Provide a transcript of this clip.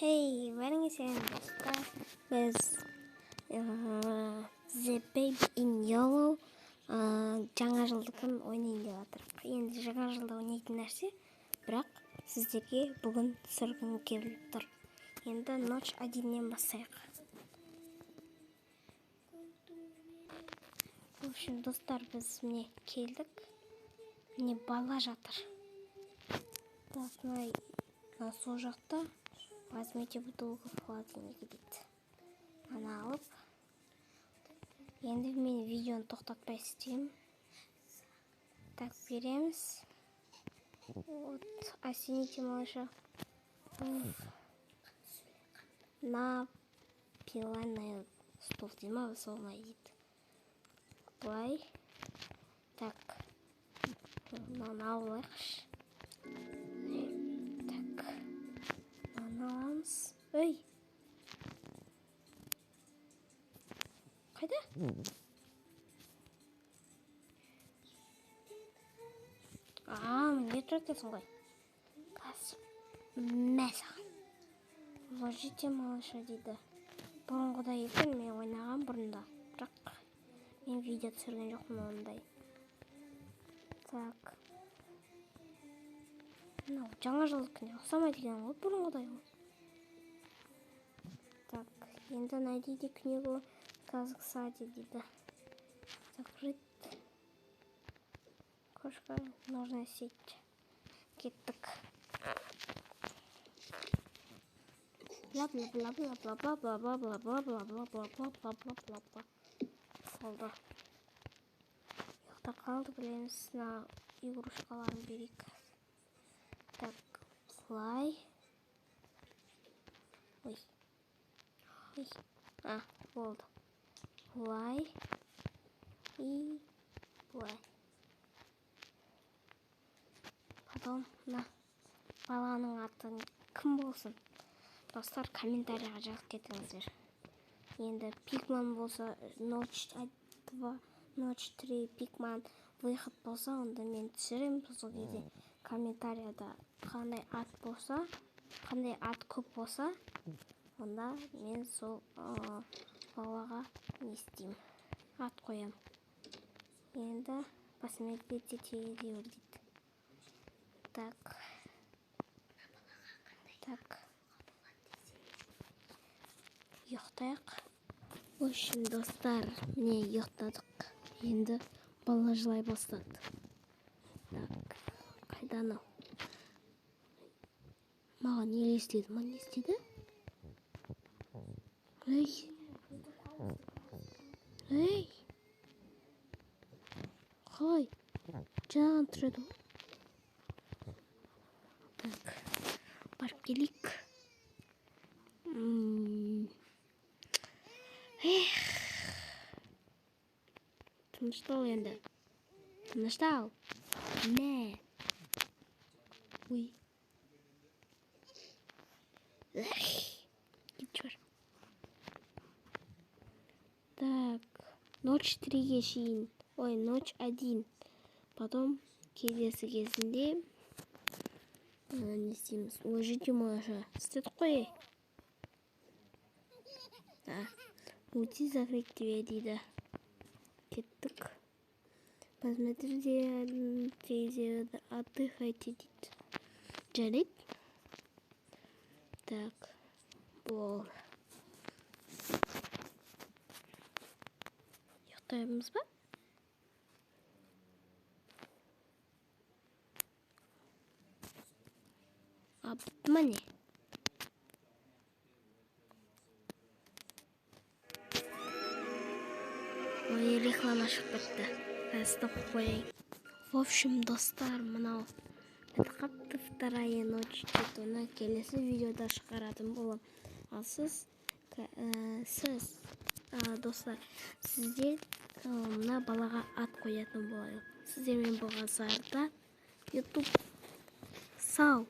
Hey, welcome dostlar. Biz The Baby in Yellow жаңа жылдықын ойнайын деп жатырмық. Енді жаңа жылда ойнайтын нәрсе, бірақ сіздерге бүгін түсіргім келіп тұр. Енді ночь 1-нен бастайық. В общем, достар, біз міне келдік. Міне бала жатыр. Сол жақта возьмите бутылку в холодильнике дейді. Ана алып. Енді мен видеоны тоқтатпай істеймін. Так, береміз. Вот, осените малыша. На пиланый стол дима высолнай дейді. Былай. Так. Мынаны алайықшы. Ой. Қайда? Мне трекесің ғой. Мәсі. Ложите малыша дейді. Бұрынғыда екен, мен ойнаған бұрында. Бірақ мен видео түсірген жоқпын ондай. Так. Жаңа жылдық күні ұқсамайды екен ғой, бұрынғыдай ғой. Так, енді найдите книгу «Сказок Сади» дейді. Закрыть. Кошка, нужно сеть. Кеттік. Бла-бла-бла-бла-бла-бла-бла-бла-бла-бла-бла-бла-бла-бла-бла-бла-бла-бла. Солда. Йоқта қалды, білеміз, на игрушкаларын берейік. Так, плай. Ой. Болды. Плай. И плай. Потом, баланың атын кім болсын? Достар, комментарияға жазып кетіңіздер. Енді Пикман болса, ночь 2, ночь 3, Пикман выход болса, онда мен түсірем. Сол кезде комментарияда қандай ат болса, қандай ат көп болса, онда мен сол балаға не істеймін? Ат қоям. Енді посмотрите телевизор дейді. Так. Ұйықтайық. В общем, достар, міне ұйықтадық. Енді бала жылай бастады. Так, қайда анау? Маған не істеді? Ма не істеді? Ей! Қой! Жаңа тұрады. Так, барып келейік. Тыныштал енді. Тыныштал. Мә. Ой. Так, ночь 3-ге шейін. Ой, ночь 1. Потом келесі кезінде не істейміз? Ложите малыша. Істедік қой. Уйти закрыть дверь дейді. Кеттік. Посмотрите телевизор, отдыхайте дейді. Жарайды. Так, болды. Ұйықтаймыз ба? Бітті ма не? Ой, реклама шығып бітті. Стоп қояйын. В общем, достар, мынау қатты вторая ночь дейді. Оны келесі видеода шығаратын болам. Ал сіз, достар, сіздер мына балаға ат қоятын болайық. Сіздермен болған сарда YouTube сау.